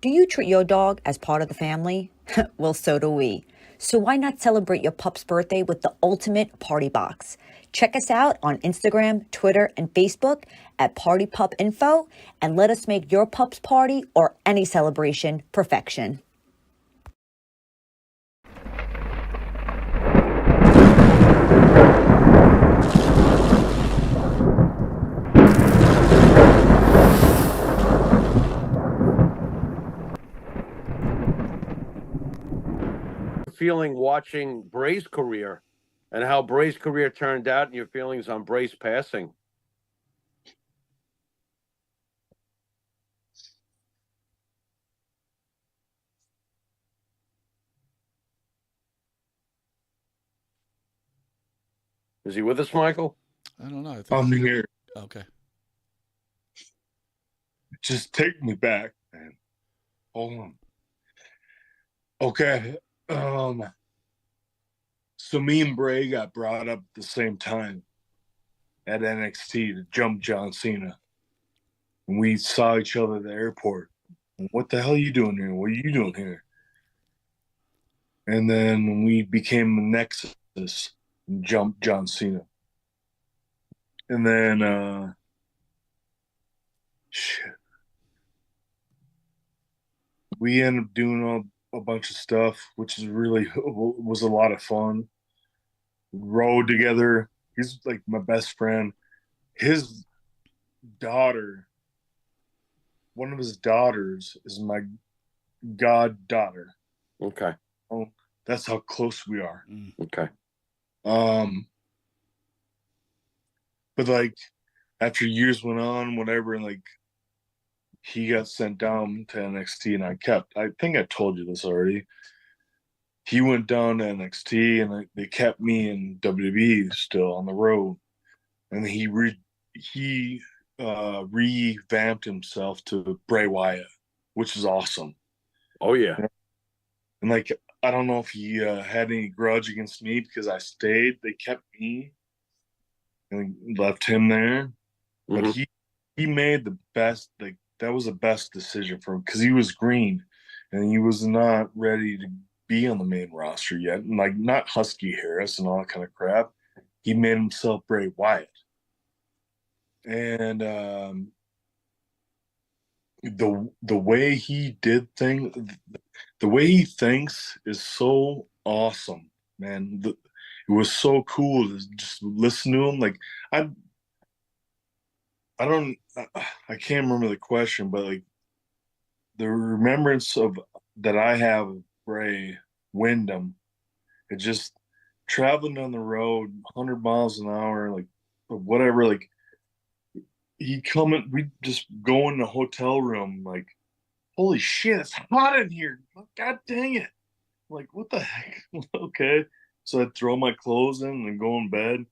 Do you treat your dog as part of the family? Well, so do we. So why not celebrate your pup's birthday with the ultimate party box? Check us out on Instagram, Twitter, and Facebook at Party Pup Info, and let us make your pup's party or any celebration perfection. Feeling watching Bray's career and how Bray's career turned out and your feelings on Bray's passing? Is he with us, Michael? I don't know. I think I'm here. Okay. Just take me back, man. Hold on. Okay. So me and Bray got brought up at the same time at NXT to jump John Cena. And we saw each other at the airport. What the hell are you doing here? What are you doing here? And then we became a Nexus and jumped John Cena. And then we ended up doing a bunch of stuff, which is really was a lot of fun. Rode together. He's like my best friend. His daughter, one of his daughters, is my goddaughter. Okay. Oh, that's how close we are. Okay. But like after years went on, whatever, and like he got sent down to NXT, and I think I told you this already. He went down to NXT, and they kept me in WWE still on the road, and he revamped himself to Bray Wyatt, which is awesome. Oh yeah. And like I don't know if he had any grudge against me because I stayed. They kept me and left him there, but he made the best. Like that was the best decision for him because he was green, and he was not ready to be on the main roster yet, and like not Husky Harris and all that kind of crap. He made himself Bray Wyatt, and the way he did things, the way he thinks is so awesome, man. It was so cool to just listen to him. Like I can't remember the question, but like the remembrance of that I have of Bray Windham, it just traveling down the road 100 miles an hour, like whatever, like we just go in the hotel room, like, holy shit, it's hot in here. God dang it. I'm like, what the heck? Okay. So I'd throw my clothes in and go in bed.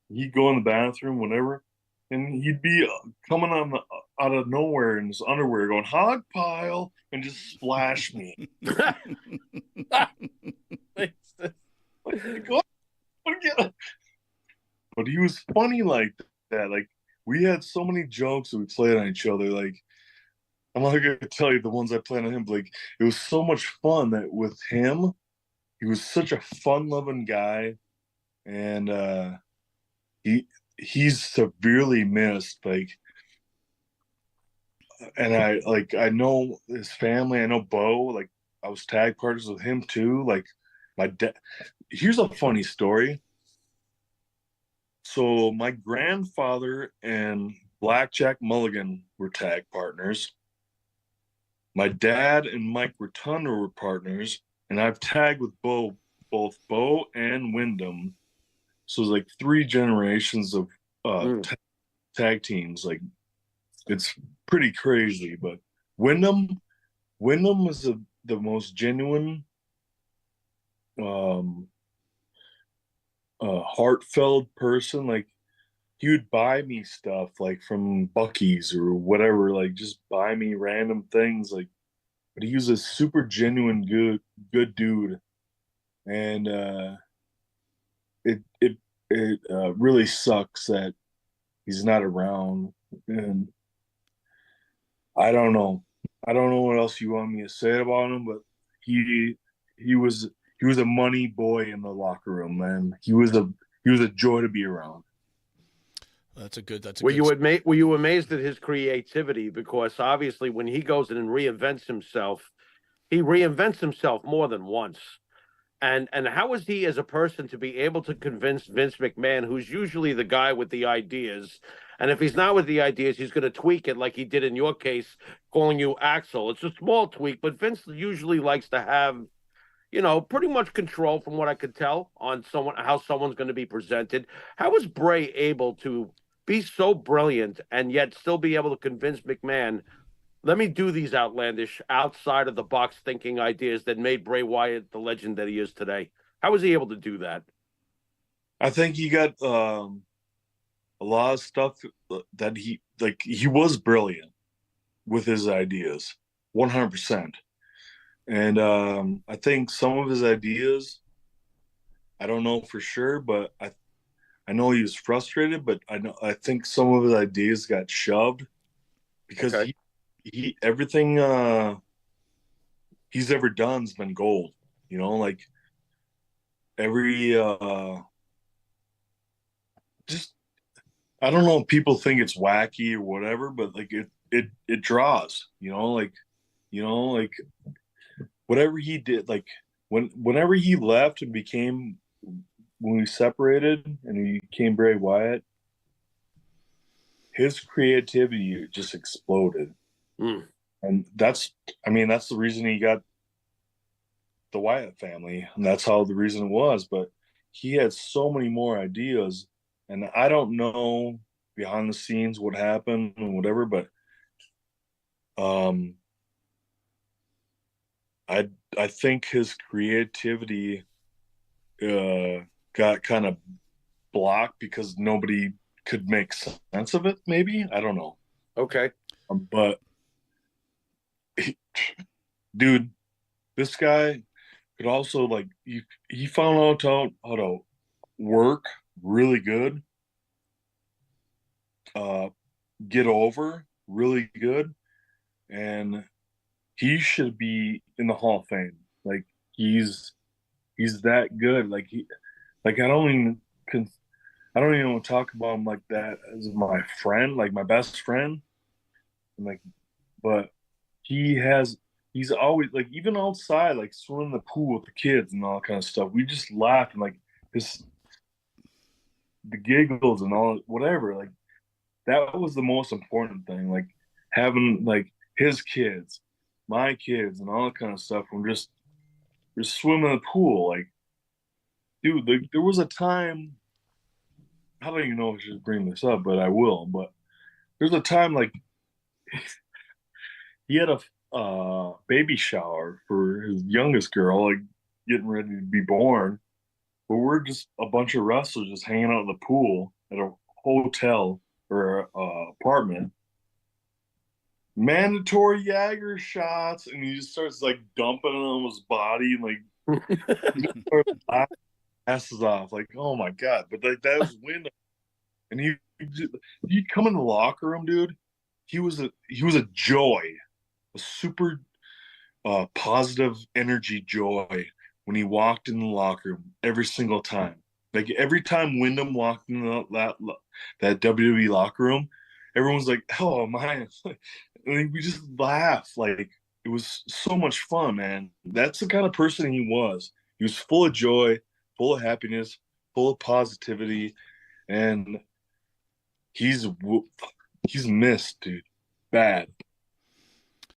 He'd go in the bathroom, whatever. And he'd be coming out of nowhere in his underwear going, hog pile, and just splash me. But he was funny like that. Like, we had so many jokes that we played on each other. Like, I'm not going to tell you the ones I played on him, but like, it was so much fun that with him, he was such a fun-loving guy. And he's severely missed. Like, and I know his family. I know Bo. Like, I was tag partners with him too. Like, my dad. Here's a funny story. So my grandfather and Blackjack Mulligan were tag partners. My dad and Mike Rotunda were partners, and I've tagged with both Bo and Wyndham. So it's like 3 generations of tag teams. Like, it's pretty crazy. But Wyndham is the most genuine, heartfelt person. Like, he would buy me stuff like from Buc-ee's or whatever, like just buy me random things. Like, but he was a super genuine good dude, and it really sucks that he's not around. And I don't know. I don't know what else you want me to say about him, but he he was he was a money boy in the locker room, man. He was a joy to be around. That's a good. That's a Were good. you amazed at his creativity? Because obviously, when he goes in and reinvents himself, he reinvents himself more than once. And how is he as a person to be able to convince Vince McMahon, who's usually the guy with the ideas, and if he's not with the ideas, he's going to tweak it like he did in your case, calling you Axel. It's a small tweak, but Vince usually likes to have, pretty much control from what I could tell on how someone's going to be presented. How was Bray able to be so brilliant and yet still be able to convince McMahon, let me do these outlandish, outside of the box thinking ideas that made Bray Wyatt the legend that he is today? How was he able to do that? I think he got a lot of stuff that he was brilliant with his ideas, 100%. And I think some of his ideas, I don't know for sure, but I know he was frustrated, but I think some of his ideas got shoved because Okay. he everything he's ever done's been gold. Like every just I don't know if people think it's wacky or whatever, but like it draws, like whatever he did, like whenever he left and when we separated and he became Bray Wyatt, his creativity just exploded. Mm. And that's the reason he got the Wyatt family, and that's how the reason it was. But he had so many more ideas, and I don't know behind the scenes what happened and whatever, but um, I think his creativity got kind of blocked because nobody could make sense of it. Maybe I don't know, Okay. but dude, this guy could also like he found out how to work really good, uh, get over really good, and he should be in the Hall of Fame. Like he's that good. Like I don't even want to talk about him like that as my friend, like my best friend. And like, but he has he's always like even outside, like swimming in the pool with the kids and all that kind of stuff. We just laugh and like this the giggles and all whatever. Like that was the most important thing. Like having like his kids, my kids, and all that kind of stuff. We're just swimming in the pool. Like, dude, there was a time. I don't even know if I should bring this up, but I will. But there's a time like he had a baby shower for his youngest girl, like getting ready to be born. But we're just a bunch of wrestlers just hanging out in the pool at a hotel or apartment. Mandatory Jagger shots, and he just starts like dumping it on his body, and like laughing asses off, like oh my god! But like that was wind, and he come in the locker room, dude. He was a joy, a super positive energy joy when he walked in the locker room every single time. Like every time Wyndham walked in that WWE locker room, everyone's like, "Oh man!" And we just laugh. Like it was so much fun, man. That's the kind of person he was. He was full of joy, full of happiness, full of positivity, and he's he's missed, dude, bad.